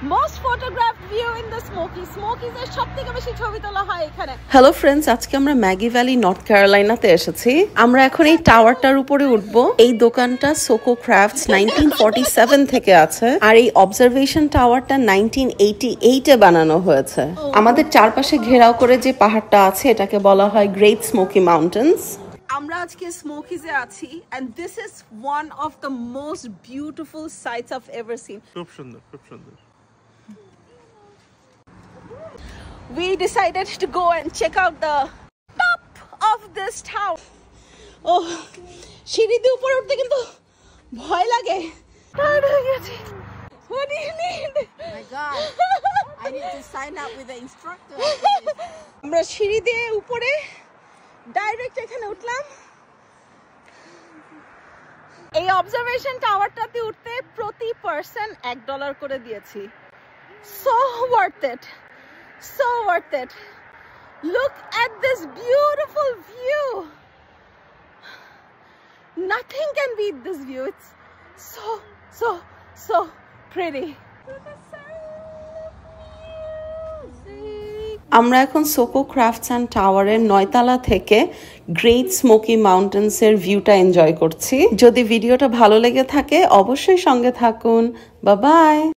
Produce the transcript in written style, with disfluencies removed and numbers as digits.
most photographed view in the Smokies. Smokies এর সবথেকে বেশি ছবি তোলা হয় এখানে। হ্যালো ফ্রেন্ডস, আজকে আমরা ম্যাগি ভ্যালি নর্থ ক্যারোলাইনাতে এসেছি। আমরা এখন এই টাওয়ারটার উপরে উঠব। এই দোকানটা সোকো ক্রাফটস 1947 থেকে আছে, আর এই অবজারভেশন টাওয়ারটা 1988 এ বানানো হয়েছে। আমাদের চারপাশে ঘেরাও করে যে পাহাড়টা আছে এটাকে বলা হয় গ্রেট স্মোকি মাউন্টেন্স। আমরা আজকে স্মোকিজে আছি and this is one of the most beautiful sights I've ever seen. খুব সুন্দর, খুব সুন্দর। We decided to go and check out the top of this tower. Oh, সিঁড়ি দিয়ে উপরে উঠতে কিন্তু ভয় লাগে। টায়ার্ড হয়ে গেছি। What do you need? Oh my God, I need to sign up with the instructor. আমরা সিঁড়ি দিয়ে উপরে ডাইরেক্ট এখানে উঠলাম। এই অবজারভেশন টাওয়ারটাতে উঠতে প্রতি পারসন $1 করে দিয়েছি। So worth it. So worth it. Look at this beautiful view. Nothing can beat this view. It's so pretty. আমরা এখন সোকো ক্রাফটস অ্যান্ড টাওয়ারের 9 তলা থেকে গ্রেট স্মোকি মাউন্টেন্স এর ভিউটা এনজয় করছি। যদি ভিডিওটা ভালো লেগে থাকে অবশ্যই সঙ্গে থাকুন। Bye bye.